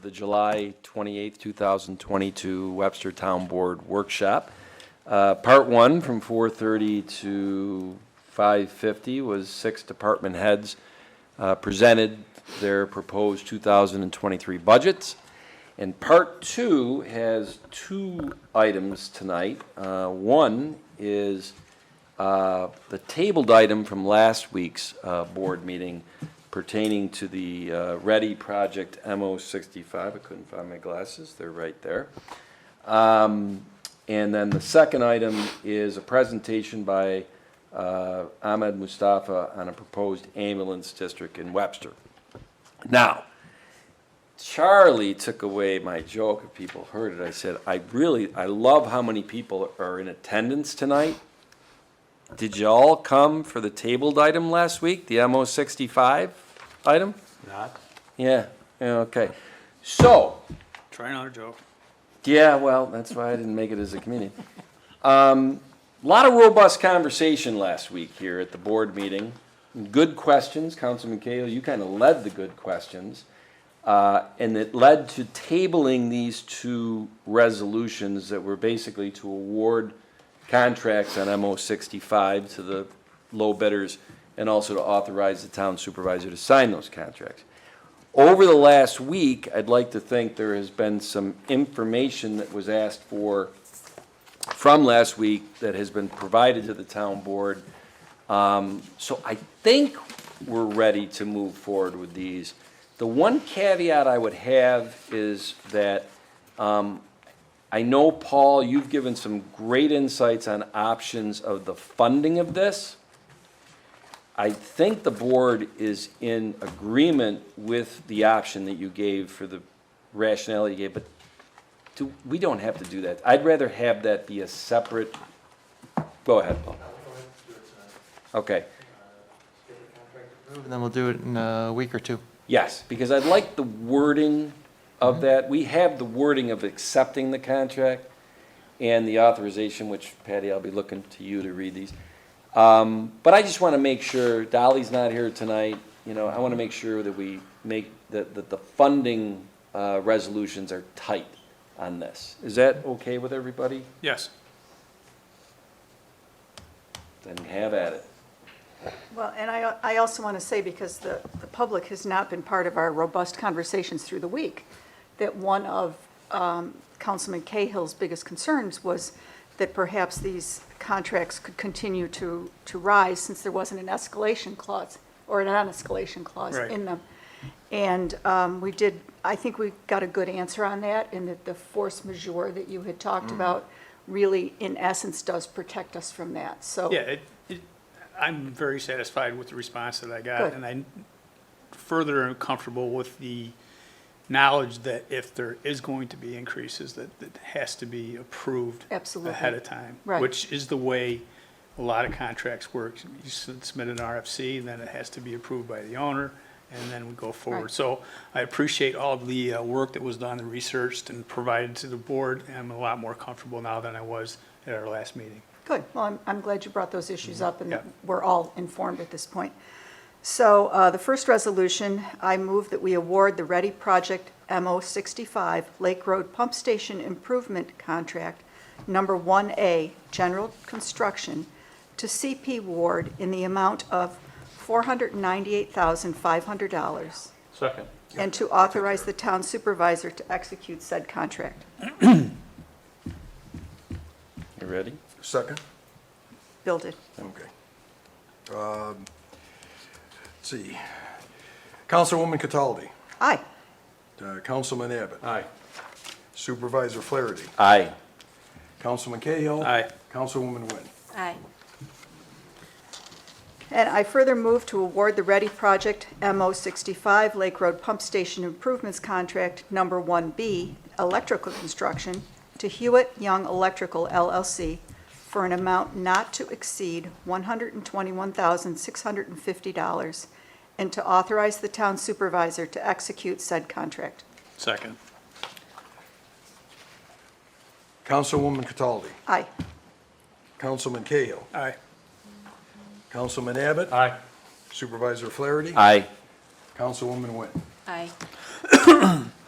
of the July 28th, 2022 Webster Town Board Workshop. Part 1 from 4:30 to 5:50 was 6 department heads presented their proposed 2023 budgets. And Part 2 has 2 items tonight. One is the tabled item from last week's board meeting pertaining to the Ready Project MO65. I couldn't find my glasses. They're right there. And then the second item is a presentation by Ahmed, Mustafa on a proposed ambulance district in Webster. Now, Charlie took away my joke, if people heard it. I said, I love how many people are in attendance tonight. Did you all come for the tabled item last week, the MO65 item? Not. Yeah, okay. So, Try another joke. yeah, well, that's why I didn't make it as a comedian. A lot of robust conversation last week here at the board meeting. Good questions. Councilman Cahill, you kind of led the good questions. And it led to tabling these 2 resolutions that were basically to award contracts on MO65 to the low bidders and also to authorize the town supervisor to sign those contracts. Over the last week, I'd like to think there has been some information that was asked for from last week that has been provided to the town board. So I think we're ready to move forward with these. The one caveat I would have is that I know, Paul, you've given some great insights on options of the funding of this. I think the board is in agreement with the option that you gave for the rationale you gave, but we don't have to do that. I'd rather have that be a separate, go ahead, Paul. Okay. And then we'll do it in a week or 2. Yes, because I'd like the wording of that. We have the wording of accepting the contract and the authorization, which, Patty, I'll be looking to you to read these. But I just want to make sure, Dolly's not here tonight, I want to make sure that we make, that the funding resolutions are tight on this. Is that okay with everybody? Yes. Then have at it. Well, and I also want to say, because the public has not been part of our robust conversations through the week, that one of Councilman Cahill's biggest concerns was that perhaps these contracts could continue to rise since there wasn't an escalation clause or a non-escalation clause Right. in them. And I think we got a good answer on that, and that the force majeure that you had talked about really, in essence, does protect us from that. So Yeah, I'm very satisfied with the response that I got. Good. And I further am comfortable with the knowledge that if there is going to be increases, that it has to be approved Absolutely. ahead of time. Right. Which is the way a lot of contracts work. You submit an RFC, and then it has to be approved by the owner, and then we go forward. Right. So I appreciate all of the work that was done and researched and provided to the board. And I'm a lot more comfortable now than I was at our last meeting. Good. Well, I'm glad you brought those issues up, and Yeah. that we're all informed at this point. So the first resolution, I move that we award the Ready Project MO65 Lake Road Pump Station Improvement Contract Number 1A, General Construction, to CP Ward in the amount of $498,500, Second. and to authorize the town supervisor to execute said contract. You ready? Second? Build it. Okay. Let's see. Councilwoman Cataldi. Aye. Councilman Abbott. Aye. Supervisor Flaherty. Aye. Councilman Cahill. Aye. Councilwoman Wynn. Aye. And I further move to award the Ready Project MO65 Lake Road Pump Station Improvements Contract Number 1B, Electrical Construction, to Hewitt Young Electrical LLC for an amount not to exceed $121,650, and to authorize the town supervisor to execute said contract. Second. Councilwoman Cataldi. Aye. Councilman Cahill. Aye. Councilman Abbott. Aye. Supervisor Flaherty. Aye. Councilwoman Wynn. Aye.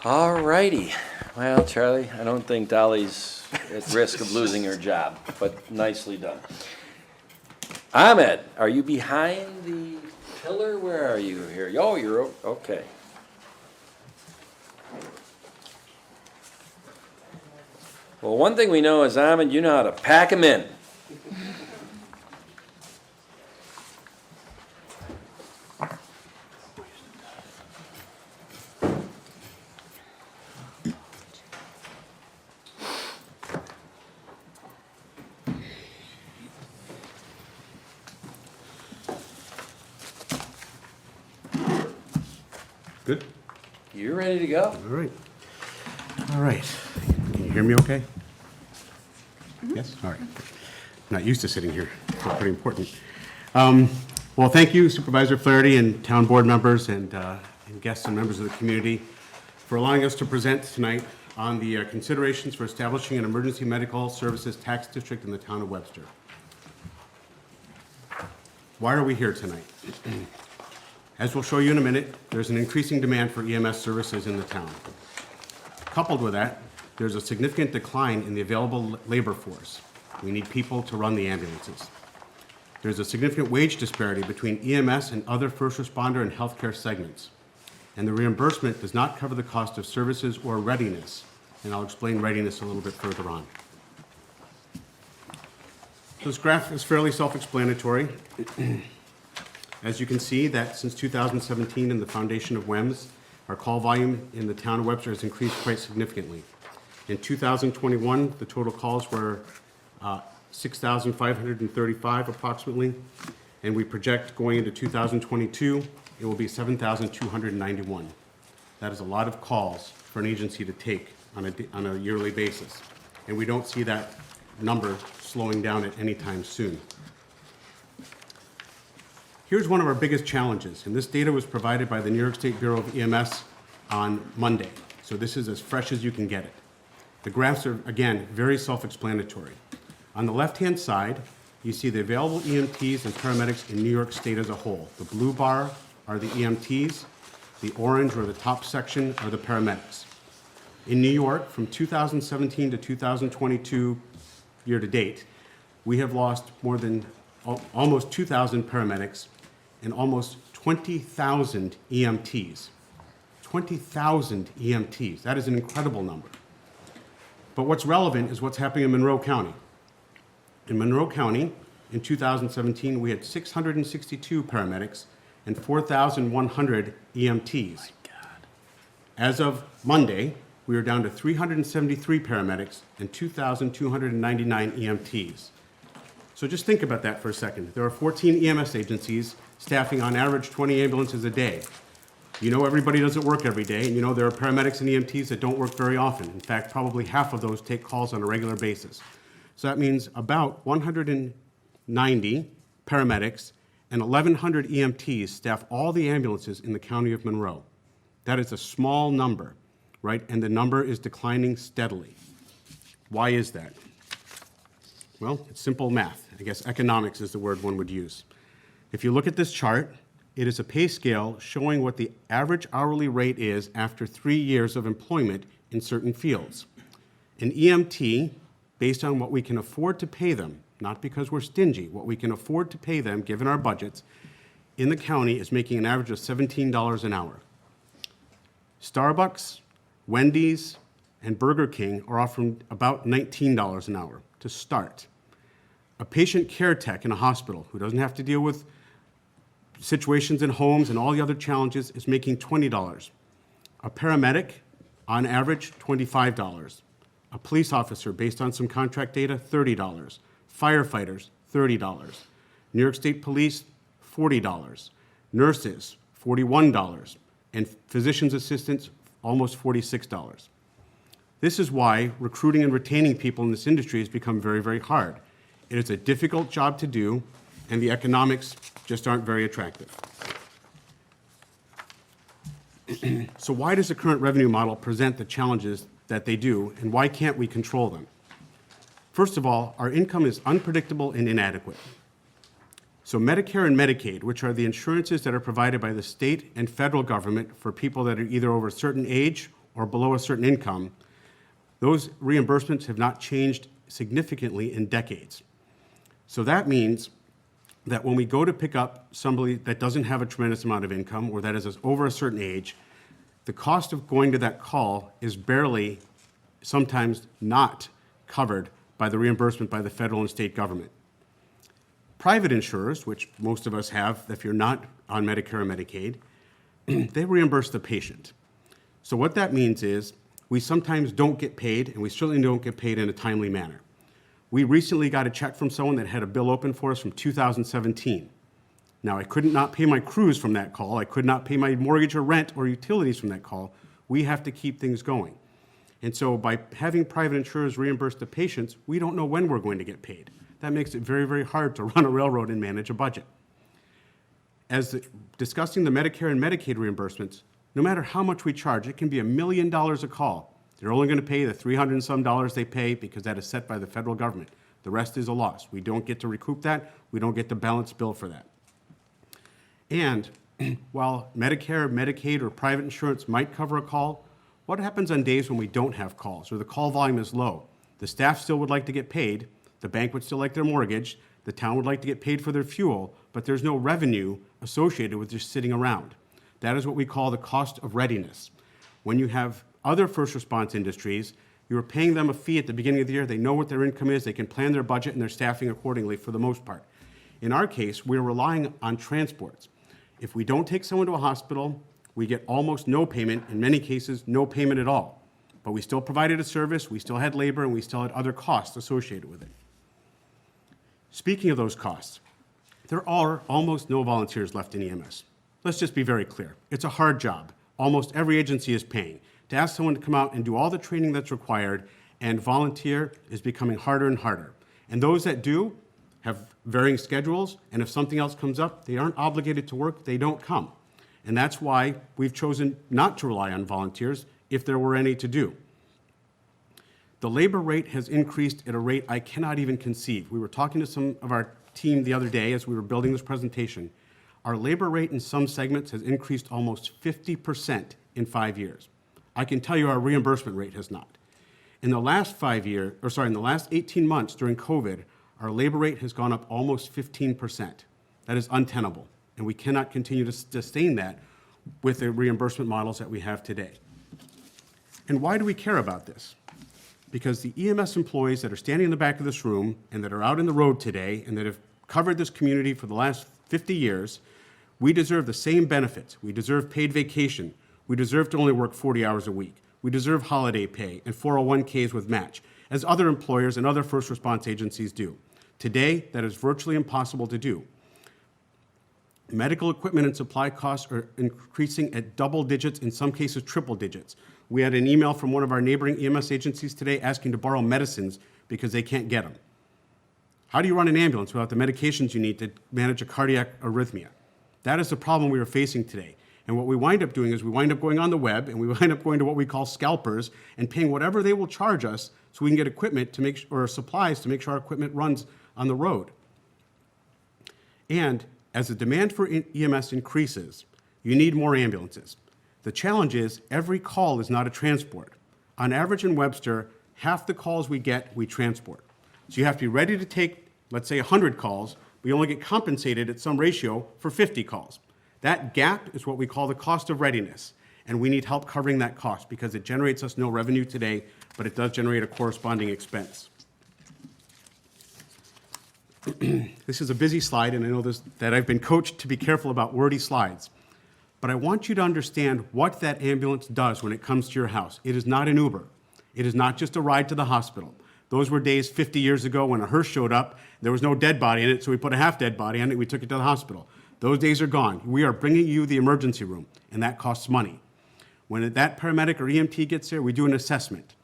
All righty. Well, Charlie, I don't think Dolly's at risk of losing her job, but nicely done. Ahmed, are you behind the pillar? Where are you here? Oh, you're, okay. Well, one thing we know is, Ahmed, you know how to pack them in. Good? You're ready to go? All right. All right. Can you hear me okay? Yes? All right. Not used to sitting here. It's pretty important. Well, thank you Supervisor Flaherty and town board members and guests and members of the community for allowing us to present tonight on the considerations for establishing an emergency medical services tax district in the town of Webster. Why are we here tonight? As we'll show you in a minute, there's an increasing demand for EMS services in the town. Coupled with that, there's a significant decline in the available labor force. We need people to run the ambulances. There's a significant wage disparity between EMS and other first responder and healthcare segments. And the reimbursement does not cover the cost of services or readiness. And I'll explain readiness a little bit further on. This graph is fairly self-explanatory. As you can see, that since 2017 and the foundation of WEMS, our call volume in the town of Webster has increased quite significantly. In 2021, the total calls were 6,535 approximately, and we project going into 2022, it will be 7,291. That is a lot of calls for an agency to take on a yearly basis, and we don't see that number slowing down at any time soon. Here's one of our biggest challenges, and this data was provided by the New York State Bureau of EMS on Monday, so this is as fresh as you can get it. The graphs are, again, very self-explanatory. On the left-hand side, you see the available EMTs and paramedics in New York State as a whole. The blue bar are the EMTs, the orange or the top section are the paramedics. In New York, from 2017 to 2022 year to date, we have lost more than almost 2,000 paramedics and almost 20,000 EMTs. 20,000 EMTs. That is an incredible number. But what's relevant is what's happening in Monroe County. In Monroe County, in 2017, we had 662 paramedics and 4,100 EMTs. As of Monday, we are down to 373 paramedics and 2,299 EMTs. So just think about that for a second. There are 14 EMS agencies staffing on average 20 ambulances a day. You know everybody doesn't work every day, and you know there are paramedics and EMTs that don't work very often. In fact, probably half of those take calls on a regular basis. So that means about 190 paramedics and 1,100 EMTs staff all the ambulances in the county of Monroe. That is a small number, right? And the number is declining steadily. Why is that? Well, it's simple math. I guess economics is the word one would use. If you look at this chart, it is a pay scale showing what the average hourly rate is after 3 years of employment in certain fields. An EMT, based on what we can afford to pay them, not because we're stingy, what we can afford to pay them given our budgets, in the county is making an average of $17 an hour. Starbucks, Wendy's, and Burger King are offering about $19 an hour to start. A patient care tech in a hospital who doesn't have to deal with situations in homes and all the other challenges is making $20. A paramedic, on average, $25. A police officer, based on some contract data, $30. Firefighters, $30. New York State Police, $40. Nurses, $41. And physician's assistants, almost $46. This is why recruiting and retaining people in this industry has become very, very hard. It is a difficult job to do, and the economics just aren't very attractive. So why does the current revenue model present the challenges that they do, and why can't we control them? First of all, our income is unpredictable and inadequate. So Medicare and Medicaid, which are the insurances that are provided by the state and federal government for people that are either over a certain age or below a certain income, those reimbursements have not changed significantly in decades. So that means that when we go to pick up somebody that doesn't have a tremendous amount of income or that is over a certain age, the cost of going to that call is barely, sometimes not covered by the reimbursement by the federal and state government. Private insurers, which most of us have if you're not on Medicare or Medicaid, they reimburse the patient. So what that means is we sometimes don't get paid, and we certainly don't get paid in a timely manner. We recently got a check from someone that had a bill open for us from 2017. Now, I could not pay my crews from that call. I could not pay my mortgage or rent or utilities from that call. We have to keep things going. And so by having private insurers reimburse the patients, we don't know when we're going to get paid. That makes it very, very hard to run a railroad and manage a budget. Discussing the Medicare and Medicaid reimbursements, no matter how much we charge, it can be $1 million a call. They're only going to pay the $300 and some they pay because that is set by the federal government. The rest is a loss. We don't get to recoup that. We don't get the balance bill for that. And while Medicare, Medicaid, or private insurance might cover a call, what happens on days when we don't have calls or the call volume is low? The staff still would like to get paid. The bank would still like their mortgage. The town would like to get paid for their fuel, but there's no revenue associated with just sitting around. That is what we call the cost of readiness. When you have other first response industries, you're paying them a fee at the beginning of the year. They know what their income is. They can plan their budget and their staffing accordingly for the most part. In our case, we're relying on transports. If we don't take someone to a hospital, we get almost no payment, in many cases, no payment at all. But we still provided a service, we still had labor, and we still had other costs associated with it. Speaking of those costs, there are almost no volunteers left in EMS. Let's just be very clear. It's a hard job. Almost every agency is paying. To ask someone to come out and do all the training that's required and volunteer is becoming harder and harder. And those that do have varying schedules, and if something else comes up, they aren't obligated to work, they don't come. And that's why we've chosen not to rely on volunteers if there were any to do. The labor rate has increased at a rate I cannot even conceive. We were talking to some of our team the other day as we were building this presentation. Our labor rate in some segments has increased almost 50% in 5 years. I can tell you our reimbursement rate has not. In the last 18 months during COVID, our labor rate has gone up almost 15%. That is untenable, and we cannot continue to sustain that with the reimbursement models that we have today. And why do we care about this? Because the EMS employees that are standing in the back of this room and that are out in the road today and that have covered this community for the last 50 years, we deserve the same benefits. We deserve paid vacation. We deserve to only work 40 hours a week. We deserve holiday pay and 401ks with match, as other employers and other first response agencies do. Today, that is virtually impossible to do. Medical equipment and supply costs are increasing at double digits, in some cases triple digits. We had an email from one of our neighboring EMS agencies today asking to borrow medicines because they can't get them. How do you run an ambulance without the medications you need to manage a cardiac arrhythmia? That is the problem we are facing today. And what we wind up doing is we wind up going on the web and we wind up going to what we call scalpers and paying whatever they will charge us so we can get equipment to make or supplies to make sure our equipment runs on the road. And as the demand for EMS increases, you need more ambulances. The challenge is every call is not a transport. On average in Webster, half the calls we get, we transport. So you have to be ready to take, let's say, 100 calls. We only get compensated at some ratio for 50 calls. That gap is what we call the cost of readiness, and we need help covering that cost because it generates us no revenue today, but it does generate a corresponding expense. This is a busy slide, and I know that I've been coached to be careful about wordy slides, but I want you to understand what that ambulance does when it comes to your house. It is not an Uber. It is not just a ride to the hospital. Those were days 50 years ago when a hearse showed up, there was no dead body in it, so we put a half dead body on it, we took it to the hospital. Those days are gone. We are bringing you the emergency room, and that costs money. When that paramedic or EMT gets there, we do an assessment.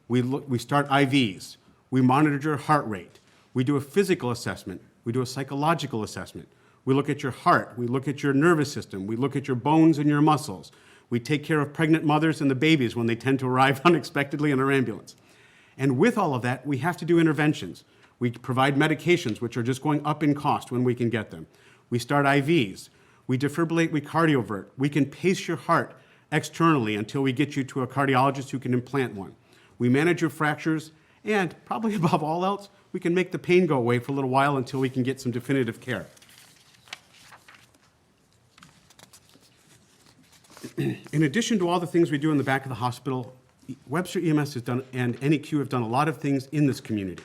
We start IVs. We monitor your heart rate. We do a physical assessment. We do a psychological assessment. We look at your heart. We look at your nervous system. We look at your bones and your muscles. We take care of pregnant mothers and the babies when they tend to arrive unexpectedly in our ambulance. And with all of that, we have to do interventions. We provide medications, which are just going up in cost when we can get them. We start IVs. We defibrillate, we cardiovert. We can pace your heart externally until we get you to a cardiologist who can implant one. We manage your fractures, and probably above all else, we can make the pain go away for a little while until we can get some definitive care. In addition to all the things we do in the back of the hospital, Webster EMS has done, and NEQ have done a lot of things in this community.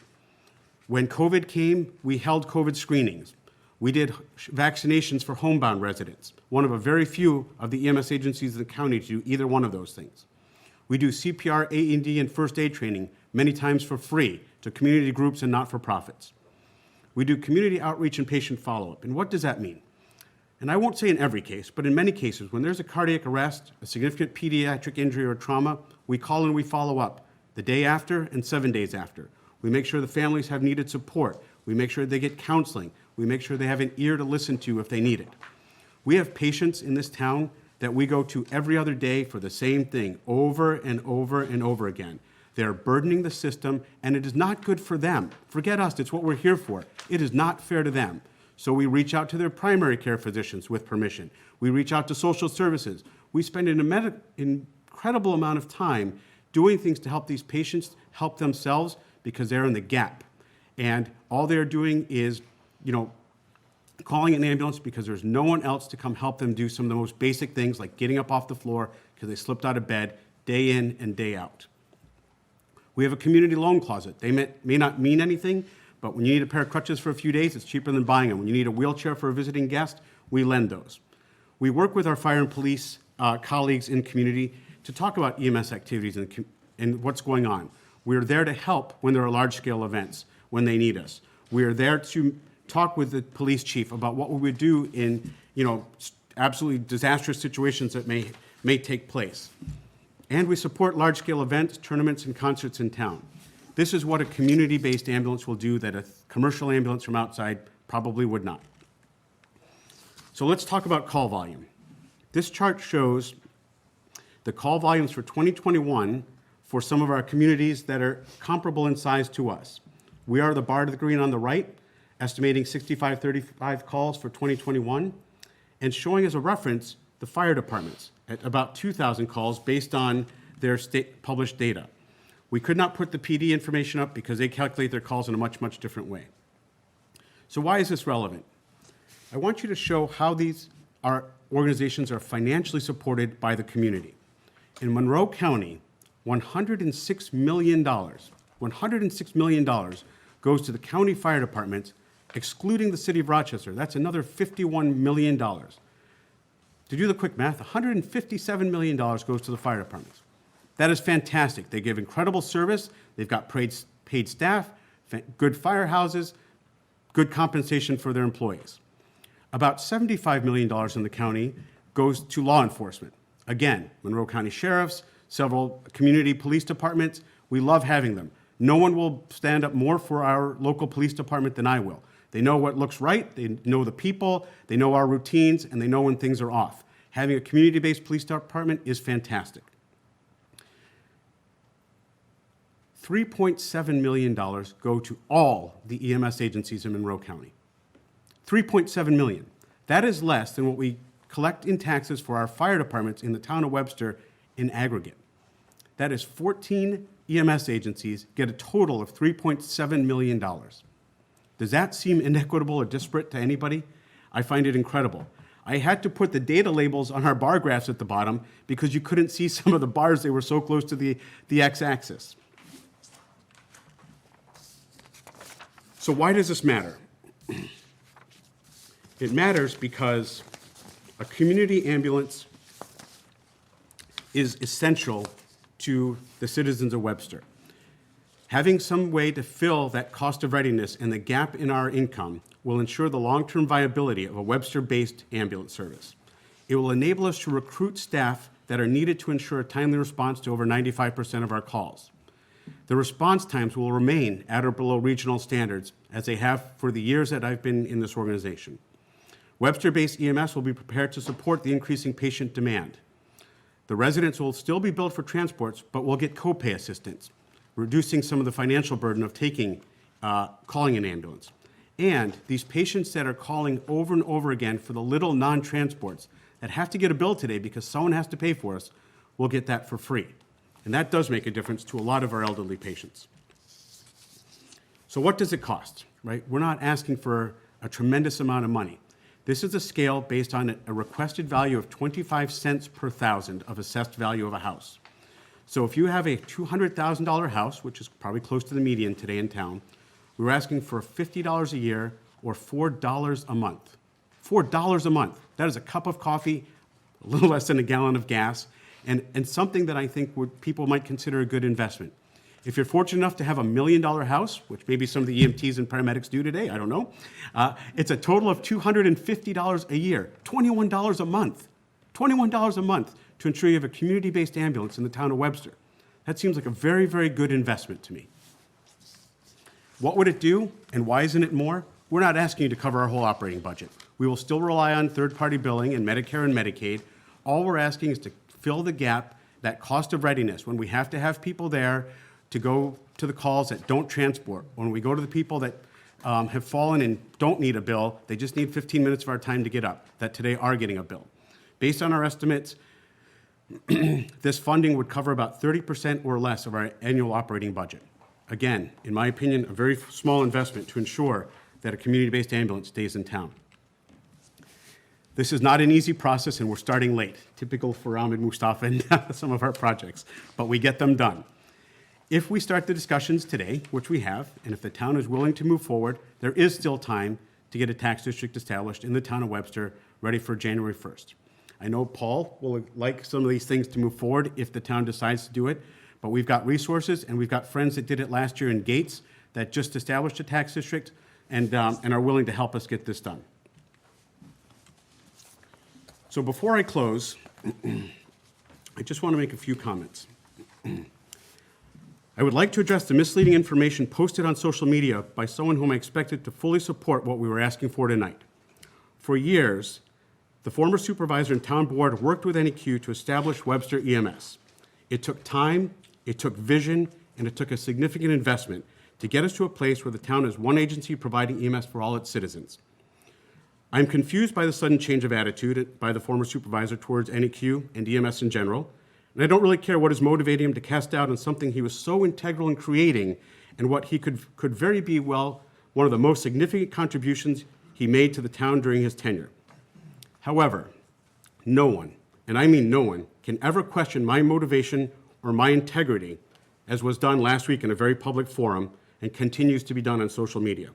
When COVID came, we held COVID screenings. We did vaccinations for homebound residents, one of a very few of the EMS agencies in the county to do either one of those things. We do CPR, A&D, and first aid training, many times for free, to community groups and not-for-profits. We do community outreach and patient follow-up. And what does that mean? And I won't say in every case, but in many cases, when there's a cardiac arrest, a significant pediatric injury or trauma, we call and we follow up the day after and 7 days after. We make sure the families have needed support. We make sure they get counseling. We make sure they have an ear to listen to if they need it. We have patients in this town that we go to every other day for the same thing over and over and over again. They're burdening the system, and it is not good for them. Forget us, it's what we're here for. It is not fair to them. So we reach out to their primary care physicians with permission. We reach out to social services. We spend an incredible amount of time doing things to help these patients help themselves because they're in the gap. And all they're doing is, calling an ambulance because there's no one else to come help them do some of the most basic things like getting up off the floor because they slipped out of bed day in and day out. We have a community loan closet. They may not mean anything, but when you need a pair of crutches for a few days, it's cheaper than buying them. When you need a wheelchair for a visiting guest, we lend those. We work with our fire and police colleagues in community to talk about EMS activities and what's going on. We're there to help when there are large-scale events, when they need us. We are there to talk with the police chief about what we would do in, absolutely disastrous situations that may take place. And we support large-scale events, tournaments, and concerts in town. This is what a community-based ambulance will do that a commercial ambulance from outside probably would not. So let's talk about call volume. This chart shows the call volumes for 2021 for some of our communities that are comparable in size to us. We are the bar to the green on the right, estimating 6535 calls for 2021, and showing as a reference the fire departments at about 2,000 calls based on their published data. We could not put the PD information up because they calculate their calls in a much, much different way. So why is this relevant? I want you to show how our organizations are financially supported by the community. In Monroe County, $106 million goes to the county fire departments, excluding the city of Rochester. That's another $51 million. To do the quick math, $157 million goes to the fire departments. That is fantastic. They give incredible service. They've got paid staff, good firehouses, good compensation for their employees. About $75 million in the county goes to law enforcement. Again, Monroe County sheriffs, several community police departments. We love having them. No one will stand up more for our local police department than I will. They know what looks right, they know the people, they know our routines, and they know when things are off. Having a community-based police department is fantastic. $3.7 million go to all the EMS agencies in Monroe County. $3.7 million. That is less than what we collect in taxes for our fire departments in the town of Webster in aggregate. That is 14 EMS agencies get a total of $3.7 million. Does that seem inequitable or disparate to anybody? I find it incredible. I had to put the data labels on our bar graphs at the bottom because you couldn't see some of the bars. They were so close to the x-axis. So why does this matter? It matters because a community ambulance is essential to the citizens of Webster. Having some way to fill that cost of readiness and the gap in our income will ensure the long-term viability of a Webster-based ambulance service. It will enable us to recruit staff that are needed to ensure a timely response to over 95% of our calls. The response times will remain at or below regional standards, as they have for the years that I've been in this organization. Webster-based EMS will be prepared to support the increasing patient demand. The residents will still be billed for transports, but will get copay assistance, reducing some of the financial burden of calling an ambulance. And these patients that are calling over and over again for the little non-transports, that have to get a bill today because someone has to pay for us will get that for free. And that does make a difference to a lot of our elderly patients. So what does it cost, right? We're not asking for a tremendous amount of money. This is a scale based on a requested value of 25 cents per thousand of assessed value of a house. So if you have a $200,000 house, which is probably close to the median today in town, we're asking for $50 a year or $4 a month. $4 a month. That is a cup of coffee, a little less than a gallon of gas, and something that I think people might consider a good investment. If you're fortunate enough to have $1 million house, which maybe some of the EMTs and paramedics do today, I don't know, it's a total of $250 a year, $21 a month. $21 a month to ensure you have a community-based ambulance in the town of Webster. That seems like a very, very good investment to me. What would it do, and why isn't it more? We're not asking you to cover our whole operating budget. We will still rely on third-party billing and Medicare and Medicaid. All we're asking is to fill the gap, that cost of readiness, when we have to have people there to go to the calls that don't transport, when we go to the people that have fallen and don't need a bill, they just need 15 minutes of our time to get up, that today are getting a bill. Based on our estimates, this funding would cover about 30% or less of our annual operating budget. Again, in my opinion, a very small investment to ensure that a community-based ambulance stays in town. This is not an easy process, and we're starting late, typical for Ahmed, Mustafa, and some of our projects, but we get them done. If we start the discussions today, which we have, and if the town is willing to move forward, there is still time to get a tax district established in the town of Webster, ready for January 1st. I know Paul will like some of these things to move forward if the town decides to do it, but we've got resources, and we've got friends that did it last year in Gates that just established a tax district and are willing to help us get this done. So before I close, I just want to make a few comments. I would like to address the misleading information posted on social media by someone whom I expected to fully support what we were asking for tonight. For years, the former supervisor and town board worked with NEQ to establish Webster EMS. It took time, it took vision, and it took a significant investment to get us to a place where the town is one agency providing EMS for all its citizens. I'm confused by the sudden change of attitude by the former supervisor towards NEQ and EMS in general, and I don't really care what is motivating him to cast doubt on something he was so integral in creating and what he could very be well one of the most significant contributions he made to the town during his tenure. However, no one, and I mean no one, can ever question my motivation or my integrity, as was done last week in a very public forum and continues to be done on social media.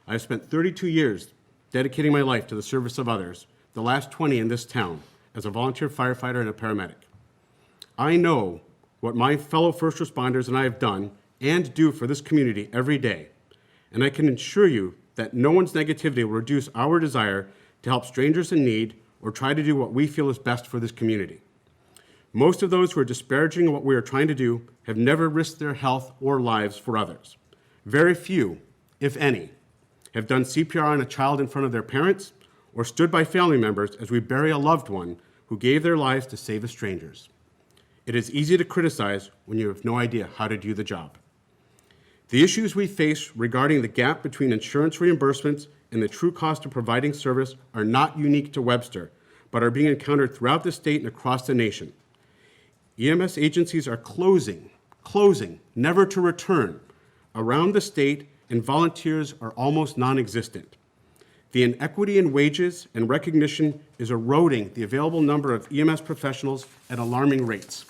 I've spent 32 years dedicating my life to the service of others, the last 20 in this town, as a volunteer firefighter and a paramedic. I know what my fellow first responders and I have done and do for this community every day, and I can assure you that no one's negativity will reduce our desire to help strangers in need or try to do what we feel is best for this community. Most of those who are disparaging what we are trying to do have never risked their health or lives for others. Very few, if any, have done CPR on a child in front of their parents or stood by family members as we bury a loved one who gave their lives to save the strangers. It is easy to criticize when you have no idea how to do the job. The issues we face regarding the gap between insurance reimbursements and the true cost of providing service are not unique to Webster, but are being encountered throughout the state and across the nation. EMS agencies are closing, never to return, around the state, and volunteers are almost non-existent. The inequity in wages and recognition is eroding the available number of EMS professionals at alarming rates.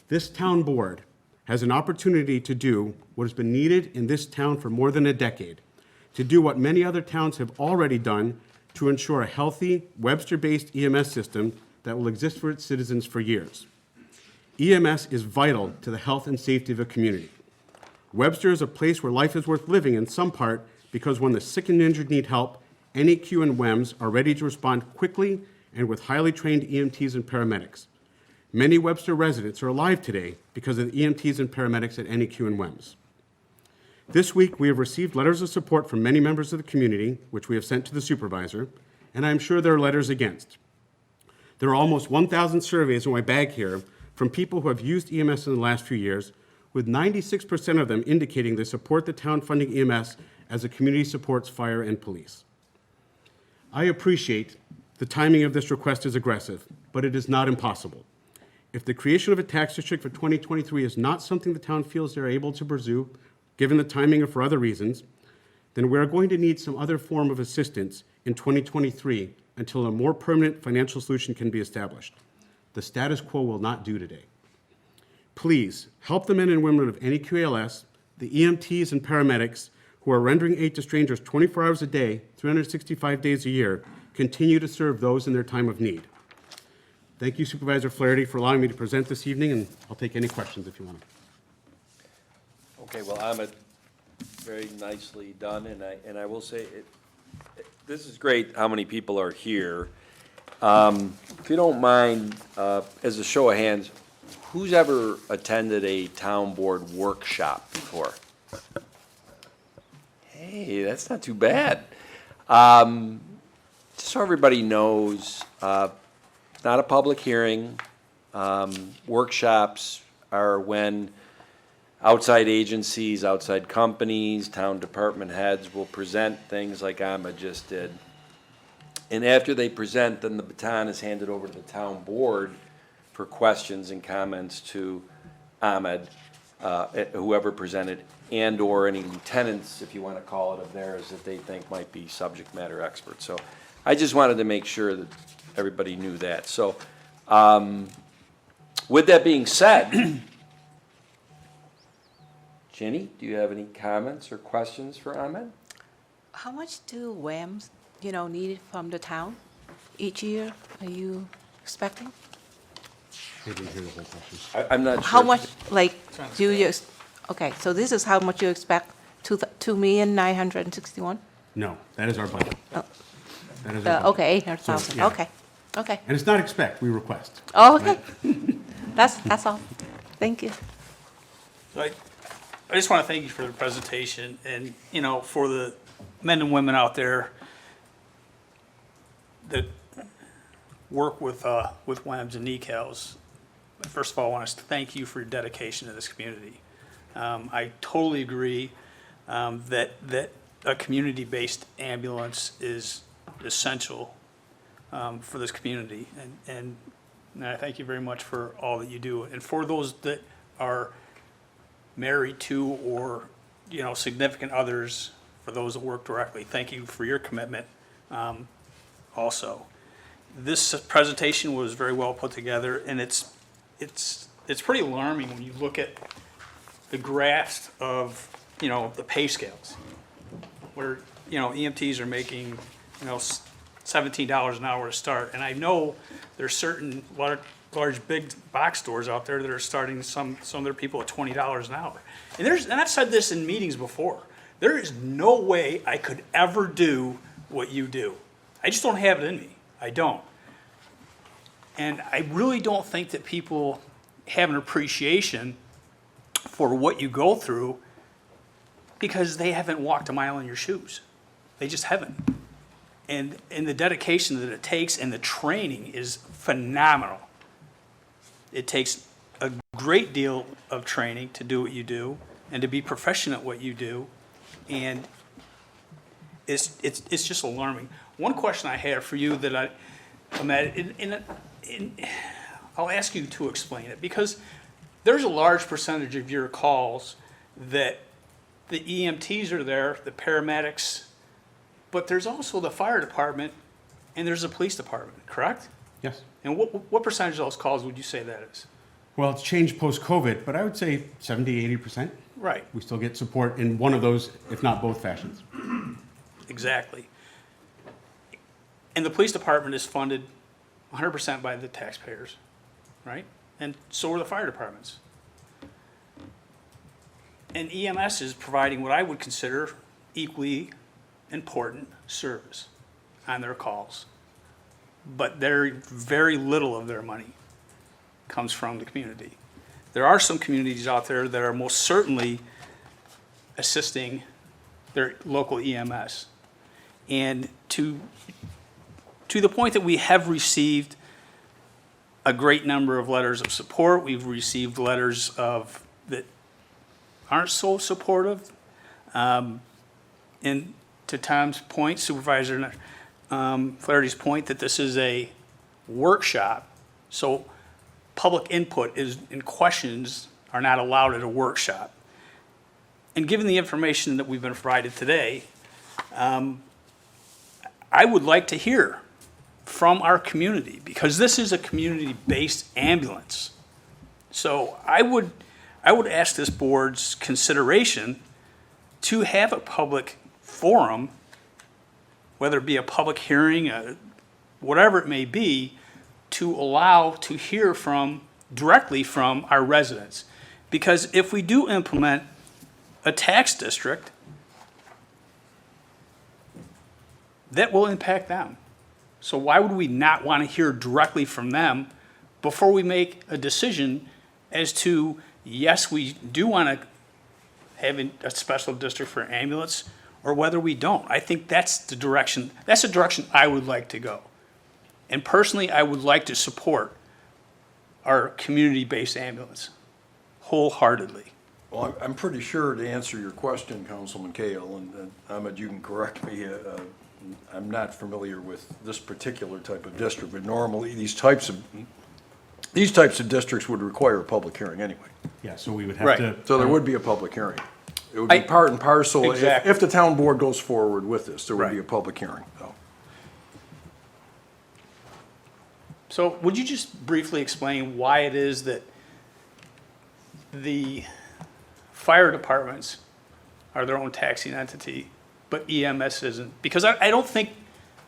This town board has an opportunity to do what has been needed in this town for more than a decade, to do what many other towns have already done to ensure a healthy, Webster-based EMS system that will exist for its citizens for years. EMS is vital to the health and safety of a community. Webster is a place where life is worth living in some part because when the sick and injured need help, NEQ and WEMS are ready to respond quickly and with highly trained EMTs and paramedics. Many Webster residents are alive today because of the EMTs and paramedics at NEQ and WEMS. This week, we have received letters of support from many members of the community, which we have sent to the supervisor, and I am sure there are letters against. There are almost 1,000 surveys in my bag here from people who have used EMS in the last few years, with 96% of them indicating they support the town funding EMS as the community supports fire and police. I appreciate the timing of this request is aggressive, but it is not impossible. If the creation of a tax district for 2023 is not something the town feels they're able to pursue, given the timing or for other reasons, then we're going to need some other form of assistance in 2023 until a more permanent financial solution can be established. The status quo will not do today. Please help the men and women of any QALS, the EMTs and paramedics who are rendering aid to strangers 24 hours a day, 365 days a year, continue to serve those in their time of need. Thank you, Supervisor Flaherty, for allowing me to present this evening, and I'll take any questions if you want. Okay, well, Ahmed, very nicely done, and I will say, this is great how many people are here. If you don't mind, as a show of hands, who's ever attended a town board workshop before? Hey, that's not too bad. Just so everybody knows, it's not a public hearing. Workshops are when outside agencies, outside companies, town department heads will present things like Ahmed just did. And after they present, then the baton is handed over to the town board for questions and comments to Ahmed, whoever presented, and/or any lieutenants, if you want to call it, of theirs that they think might be subject matter experts. So I just wanted to make sure that everybody knew that. So with that being said, Jenny, do you have any comments or questions for Ahmed? How much do WAMs, need from the town each year? Are you expecting? I didn't hear the whole question. I'm not sure. How much, do you, okay, so this is how much you expect, 2,961,000? No, that is our budget. Oh. That is our budget. Okay, 800,000, yeah. okay. And it's not expect, we request. Oh, okay. That's all. Thank you. So I just want to thank you for the presentation and, for the men and women out there that work with WAMs and NECALs. First of all, I want to thank you for your dedication to this community. I totally agree that a community-based ambulance is essential for this community. And I thank you very much for all that you do. And for those that are married to or, significant others, for those that work directly, thank you for your commitment also. This presentation was very well put together, and it's pretty alarming when you look at the graphs of, the pay scales, where, EMTs are making, $17 an hour to start. And I know there's certain large big box stores out there that are starting some of their people at $20 an hour. And I've said this in meetings before. There is no way I could ever do what you do. I just don't have it in me. I don't. And I really don't think that people have an appreciation for what you go through because they haven't walked a mile in your shoes. They just haven't. And the dedication that it takes and the training is phenomenal. It takes a great deal of training to do what you do and to be proficient at what you do. And it's just alarming. One question I have for you that Ahmed, I'll ask you to explain it, because there's a large percentage of your calls that the EMTs are there, the paramedics, but there's also the fire department and there's the police department, correct? Yes. And what percentage of those calls would you say that is? Well, it's changed post-COVID, but I would say 70, 80%. Right, We still get support in one of those, if not both fashions. exactly. And the police department is funded 100% by the taxpayers, right? And so are the fire departments. And EMS is providing what I would consider equally important service on their calls. But very little of their money comes from the community. There are some communities out there that are most certainly assisting their local EMS. And to the point that we have received a great number of letters of support, we've received letters that aren't so supportive. And to Tom's point, Supervisor, Flaherty's point that this is a workshop, so public input and questions are not allowed at a workshop. And given the information that we've been provided today, I would like to hear from our community, because this is a community-based ambulance. So I would ask this board's consideration to have a public forum, whether it be a public hearing, whatever it may be, to allow to hear directly from our residents. Because if we do implement a tax district, that will impact them. So why would we not want to hear directly from them before we make a decision as to, yes, we do want to have a special district for ambulance, or whether we don't? I think that's the direction I would like to go. And personally, I would like to support our community-based ambulance wholeheartedly. Well, I'm pretty sure to answer your question, Councilman Cahill, and Ahmed, you can correct me, I'm not familiar with this particular type of district, but normally these types of districts would require a public hearing anyway. Yeah, so we would have Right. to. So there would be a public hearing. It would be part and parcel. Exactly. If the town board goes forward with this, there would be a Right. public hearing, so. So would you just briefly explain why it is that the fire departments are their own taxing entity, but EMS isn't? Because I don't think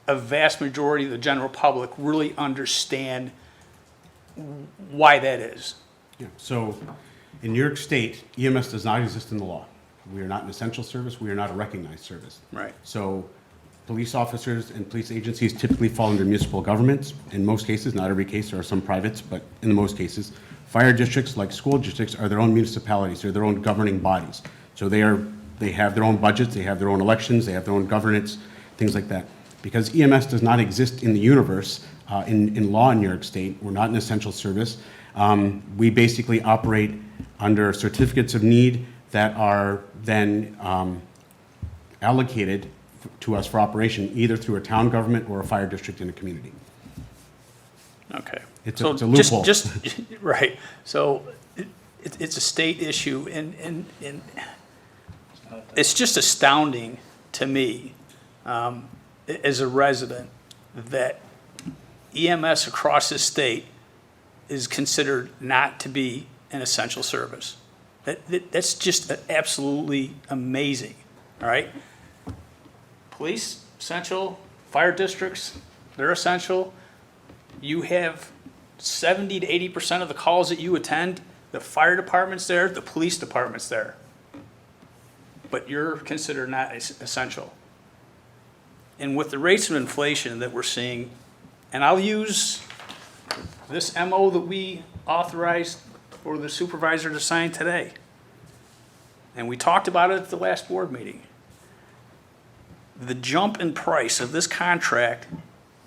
a vast majority of the general public really understand why that is. Yeah, so in New York State, EMS does not exist in the law. We are not an essential service. We are not a recognized service. Right. So police officers and police agencies typically fall under municipal governments. In most cases, not every case, there are some privates, but in most cases, fire districts, like school districts, are their own municipalities. They're their own governing bodies. So they have their own budgets, they have their own elections, they have their own governance, things like that. Because EMS does not exist in the universe, in law in New York State, we're not an essential service. We basically operate under certificates of need that are then allocated to us for operation, either through a town government or a fire district in a community. Okay. It's So a loophole. Right. So it's a state issue, and it's just astounding to me, as a resident, that EMS across the state is considered not to be an essential service. That's just absolutely amazing, all right? Police, essential. Fire districts, they're essential. You have 70 to 80% of the calls that you attend, the fire department's there, the police department's there. But you're considered not essential. And with the rates of inflation that we're seeing, and I'll use this MO that we authorized for the supervisor to sign today. And we talked about it at the last board meeting. The jump in price of this contract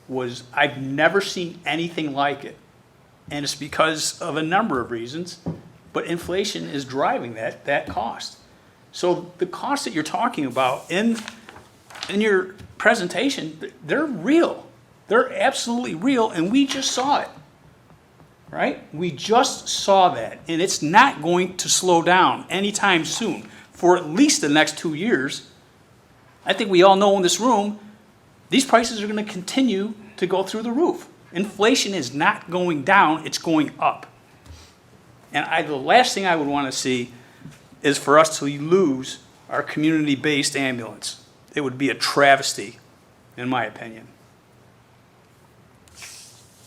was, I've never seen anything like it. And it's because of a number of reasons, but inflation is driving that cost. So the costs that you're talking about in your presentation, they're real. They're absolutely real, and we just saw it, right? We just saw that, and it's not going to slow down anytime soon for at least the next 2 years. I think we all know in this room, these prices are going to continue to go through the roof. Inflation is not going down, it's going up. And the last thing I would want to see is for us to lose our community-based ambulance. It would be a travesty, in my opinion.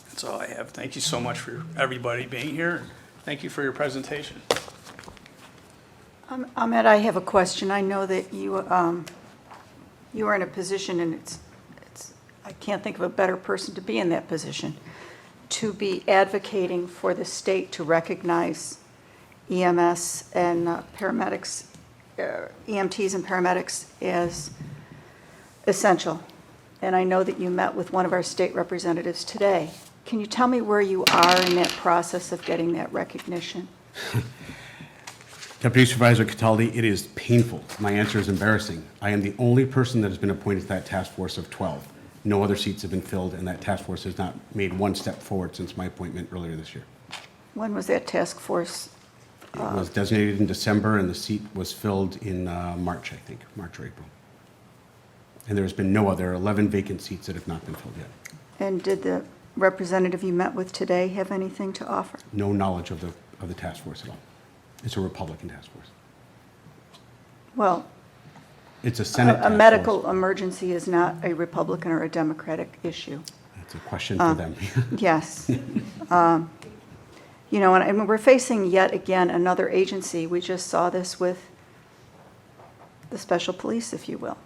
That's all I have. Thank you so much for everybody being here. Thank you for your presentation. Ahmed, I have a question. I know that you are in a position, and I can't think of a better person to be in that position, to be advocating for the state to recognize EMS and paramedics, EMTs and paramedics as essential. And I know that you met with one of our state representatives today. Can you tell me where you are in that process of getting that recognition? Deputy Supervisor Cataldi, it is painful. My answer is embarrassing. I am the only person that has been appointed to that task force of 12. No other seats have been filled, and that task force has not made one step forward since my appointment earlier this year. When was that task force? It was designated in December, and the seat was filled in March, I think, March or April. And there's been no other 11 vacant seats that have not been filled yet. And did the representative you met with today have anything to offer? No knowledge of the task force at all. It's a Republican task force. Well, It's a Senate a task medical force. emergency is not a Republican or a Democratic issue. It's a question for them. Yes. You know, and I mean, we're facing yet again another agency. We just saw this with the special police, if you will,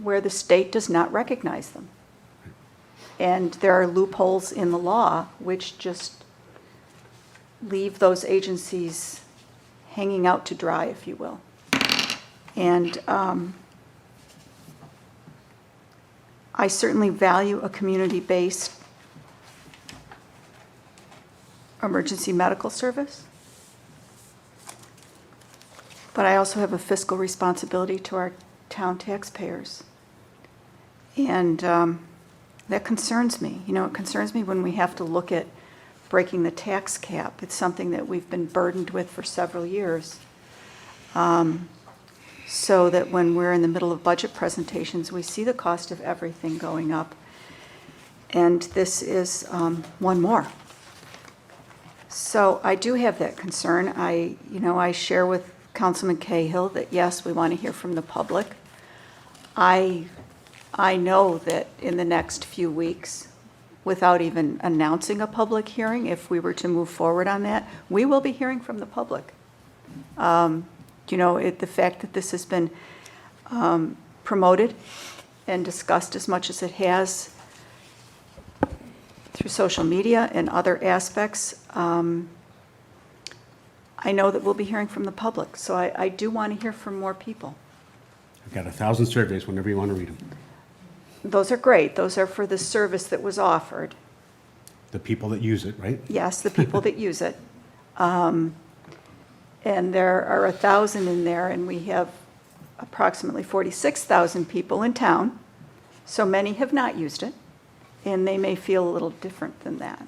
where the state does not recognize them. And there are loopholes in the law which just leave those agencies hanging out to dry, if you will. And I certainly value a community-based emergency medical service. But I also have a fiscal responsibility to our town taxpayers. And that concerns me. You know, it concerns me when we have to look at breaking the tax cap. It's something that we've been burdened with for several years. So that when we're in the middle of budget presentations, we see the cost of everything going up. And this is one more. So I do have that concern. I share with Councilman Cahill that, yes, we want to hear from the public. I know that in the next few weeks, without even announcing a public hearing, if we were to move forward on that, we will be hearing from the public. The fact that this has been promoted and discussed as much as it has through social media and other aspects, I know that we'll be hearing from the public. So I do want to hear from more people. I've got 1,000 surveys whenever you want to read them. Those are great. Those are for the service that was offered. The people that use it, right? Yes, the people that use it. And there are 1,000 in there, and we have approximately 46,000 people in town. So many have not used it, and they may feel a little different than that.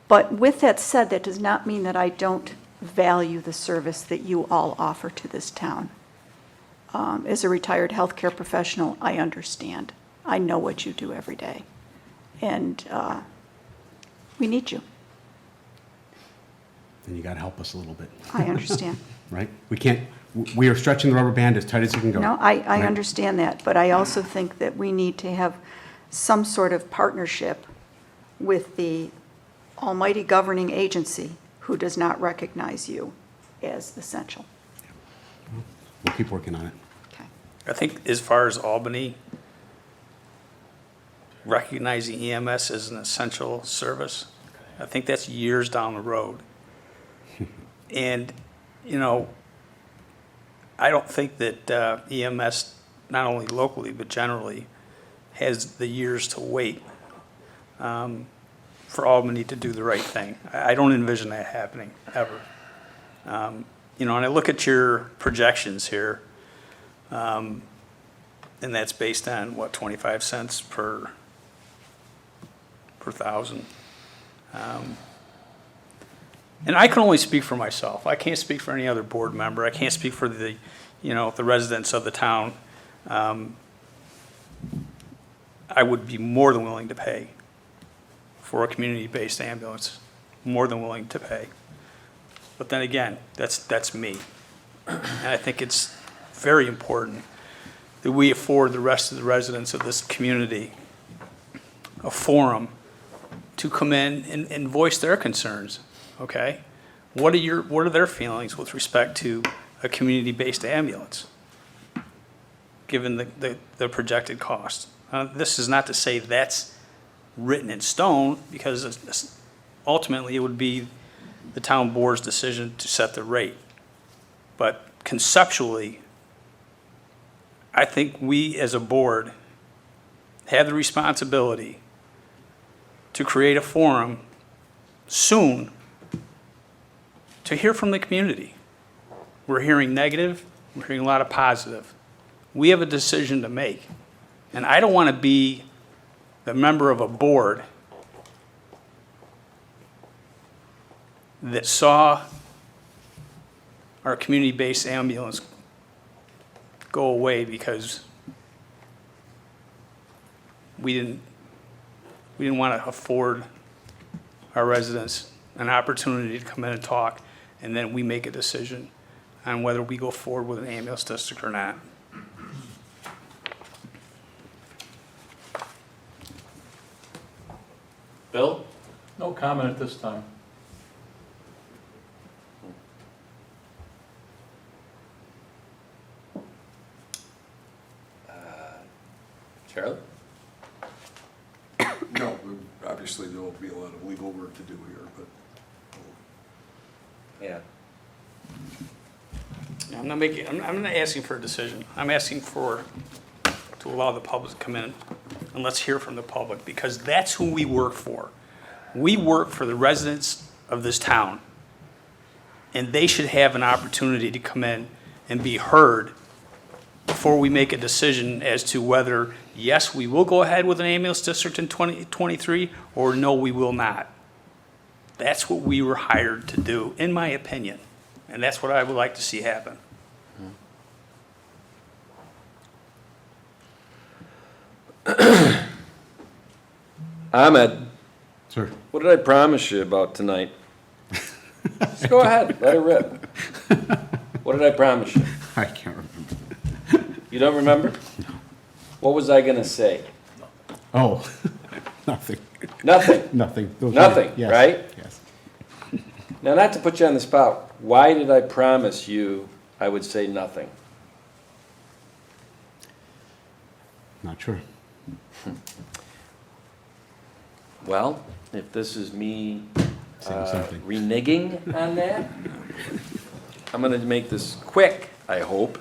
But with that said, that does not mean that I don't value the service that you all offer to this town. As a retired healthcare professional, I understand. I know what you do every day. And we need you. Then you got to help us a little bit, I understand. right? We are stretching the rubber band as tight as it can go. No, I right? understand that, but I also think that we need to have some sort of partnership with the almighty governing agency who does not recognize you as essential. We'll keep working on it. Okay. I think as far as Albany, recognizing EMS as an essential service, I think that's years down the road. And, I don't think that EMS, not only locally, but generally, has the years to wait for Albany to do the right thing. I don't envision that happening, ever. And I look at your projections here, and that's based on, 25 cents per thousand. And I can only speak for myself. I can't speak for any other board member. I can't speak for the residents of the town. I would be more than willing to pay for a community-based ambulance, more than willing to pay. But then again, that's me. And I think it's very important that we afford the rest of the residents of this community a forum to come in and voice their concerns, okay? What are their feelings with respect to a community-based ambulance, given the projected cost? This is not to say that's written in stone, because ultimately it would be the town board's decision to set the rate. But conceptually, I think we as a board have the responsibility to create a forum soon to hear from the community. We're hearing negative, we're hearing a lot of positive. We have a decision to make. And I don't want to be the member of a board that saw our community-based ambulance go away because we didn't want to afford our residents an opportunity to come in and talk, and then we make a decision on whether we go forward with an ambulance district or not. Bill? No comment at this time. Charlie? No, obviously there will be a lot of legal work to do here, but Yeah. I'm not asking for a decision. I'm asking to allow the public to come in and let's hear from the public, because that's who we work for. We work for the residents of this town, and they should have an opportunity to come in and be heard before we make a decision as to whether, yes, we will go ahead with an ambulance district in 2023, or no, we will not. That's what we were hired to do, in my opinion, and that's what I would like to see happen. Ahmed, Sir, what did I promise you about tonight? Just go ahead, let it rip. What did I promise you? I can't remember. You don't remember? What was I gonna say? Oh, nothing, Nothing. nothing. Those are- Nothing, yes, right? Yes. Now, not to put you on the spot, why did I promise you I would say nothing? Not sure. Well, if this is me Saying something. reneging on that, I'm gonna make this quick, I hope.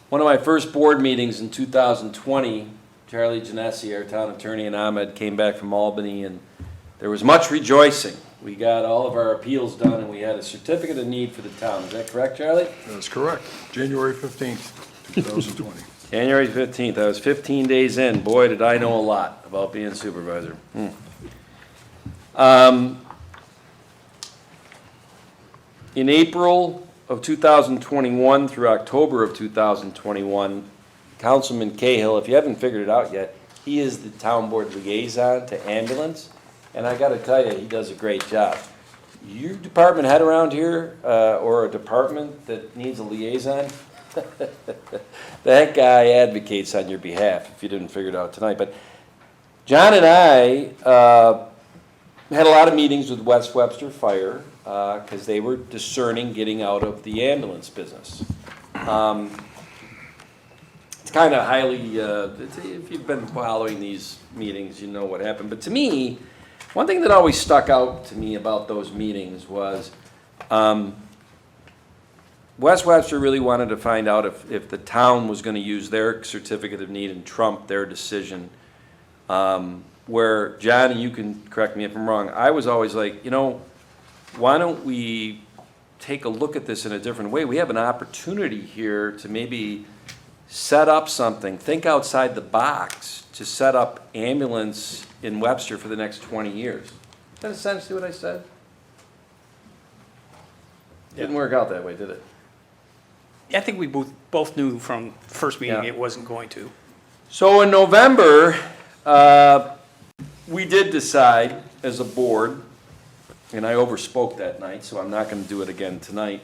One of my first board meetings in 2020, Charlie Genesi, our town attorney, and Ahmed came back from Albany, and there was much rejoicing. We got all of our appeals done, and we had a certificate of need for the town. Is that correct, Charlie? that's correct. January 15th, 2020. January 15th, I was 15 days in. Boy, did I know a lot about being supervisor. In April of 2021 through October of 2021, Councilman Cahill, if you haven't figured it out yet, he is the town board liaison to ambulance, and I gotta tell you, he does a great job. Your department head around here, or a department that needs a liaison, that guy advocates on your behalf, if you didn't figure it out tonight. But John and I had a lot of meetings with Webster Fire, because they were discerning getting out of the ambulance business. It's kind of highly, if you've been following these meetings, you know what happened. But to me, one thing that always stuck out to me about those meetings was Webster really wanted to find out if the town was going to use their certificate of need and trump their decision. Where, John, and you can correct me if I'm wrong, I was always like, why don't we take a look at this in a different way? We have an opportunity here to maybe set up something, think outside the box to set up ambulance in Webster for the next 20 years. Is that essentially what I said? Didn't work out that way, did it? I think we both knew from the first meeting Yeah. it wasn't going to. So in November, we did decide as a board, and I overspoke that night, so I'm not going to do it again tonight,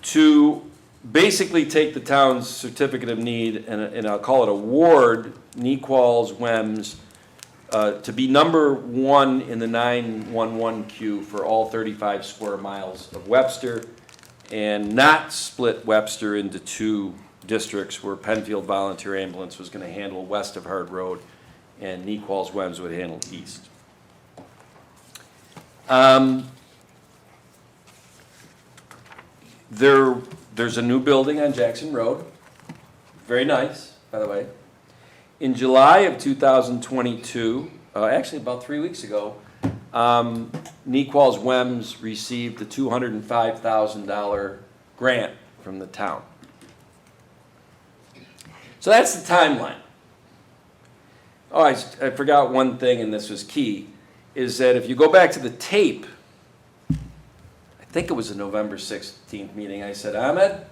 to basically take the town's certificate of need, and I'll call it award, Nequals, WEMS, to be number one in the 911 queue for all 35 square miles of Webster, and not split Webster into two districts where Penfield Volunteer Ambulance was going to handle west of Hard Road and Nequals WEMS would handle east. There's a new building on Jackson Road. Very nice, by the way. In July of 2022, actually about 3 weeks ago, Nequals WEMS received a $205,000 grant from the town. So that's the timeline. Oh, I forgot one thing, and this was key, is that if you go back to the tape, I think it was the November 16th meeting, I said, Ahmed,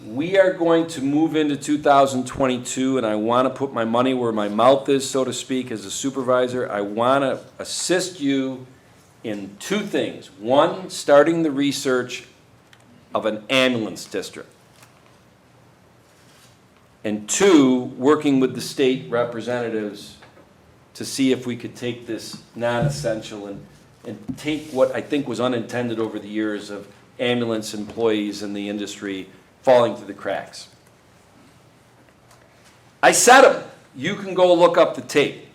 we are going to move into 2022, and I want to put my money where my mouth is, so to speak, as a supervisor. I want to assist you in two things. One, starting the research of an ambulance district. And two, working with the state representatives to see if we could take this non-essential and take what I think was unintended over the years of ambulance employees in the industry falling through the cracks. I said them. You can go look up the tape.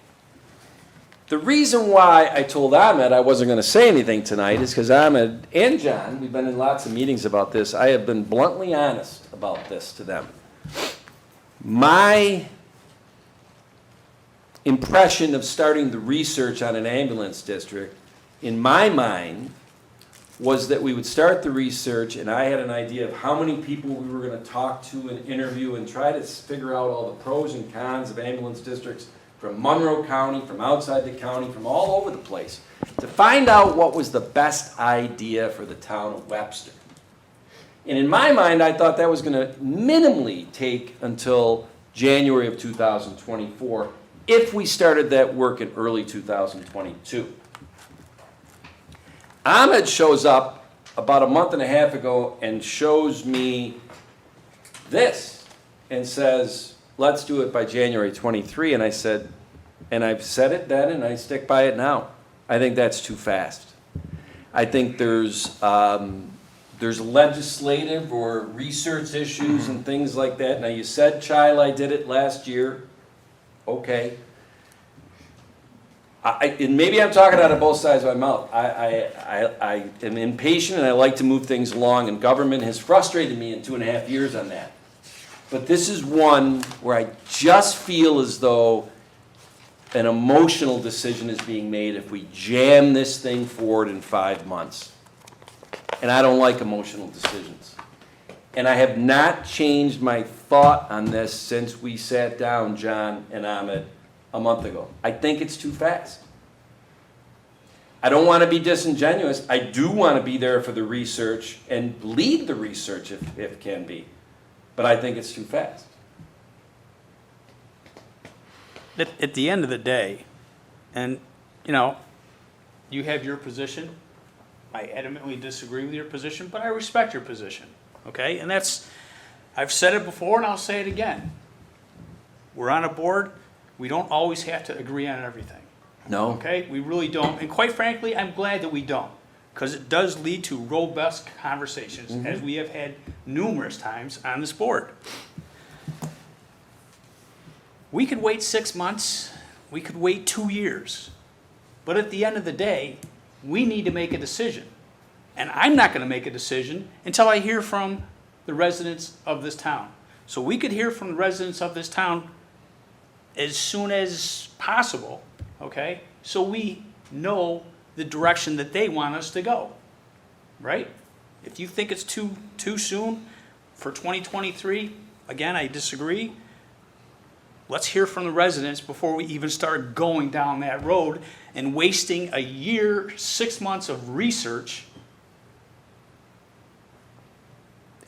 The reason why I told Ahmed I wasn't going to say anything tonight is because Ahmed and John, we've been in lots of meetings about this, I have been bluntly honest about this to them. My impression of starting the research on an ambulance district, in my mind, was that we would start the research, and I had an idea of how many people we were going to talk to and interview and try to figure out all the pros and cons of ambulance districts from Monroe County, from outside the county, from all over the place, to find out what was the best idea for the town of Webster. And in my mind, I thought that was going to minimally take until January of 2024 if we started that work in early 2022. Ahmed shows up about a month and a half ago and shows me this and says, let's do it by January 23. And I said, and I've said it then and I stick by it now. I think that's too fast. I think there's legislative or research issues and things like that. Now, you said, Chile, I did it last year. Okay. And maybe I'm talking out of both sides of my mouth. I am impatient and I like to move things along, and government has frustrated me in 2.5 years on that. But this is one where I just feel as though an emotional decision is being made if we jam this thing forward in 5 months. And I don't like emotional decisions. And I have not changed my thought on this since we sat down, John and Ahmed, a month ago. I think it's too fast. I don't want to be disingenuous. I do want to be there for the research and lead the research if it can be. But I think it's too fast. At the end of the day, and, you know, you have your position. I adamantly disagree with your position, but I respect your position, okay? And that's, I've said it before and I'll say it again. We're on a board. We don't always have to agree on everything. No. Okay? We really don't. And quite frankly, I'm glad that we don't, because it does lead to robust conversations, as we have had numerous times on this board. We could wait 6 months. We could wait 2 years. But at the end of the day, we need to make a decision. And I'm not going to make a decision until I hear from the residents of this town. So we could hear from the residents of this town as soon as possible, okay? So we know the direction that they want us to go, right? If you think it's too soon for 2023, again, I disagree. Let's hear from the residents before we even start going down that road and wasting a year, 6 months of research,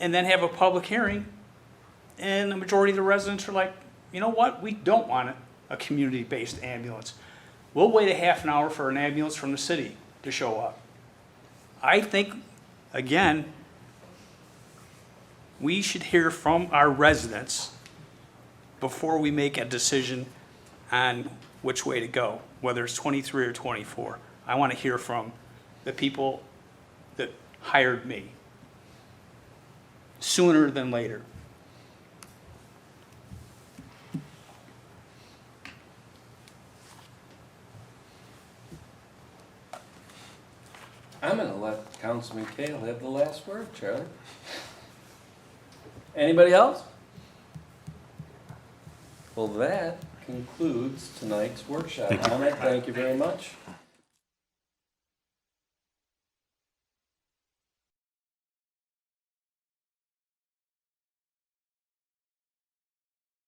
and then have a public hearing, and the majority of the residents are like, you know what, we don't want a community-based ambulance. We'll wait a half an hour for an ambulance from the city to show up. I think, again, we should hear from our residents before we make a decision on which way to go, whether it's 23 or 24. I want to hear from the people that hired me sooner than later. I'm going to let Councilman Cahill have the last word, Charlie. Anybody else? Well, that concludes tonight's workshop. Ahmed, thank you very much.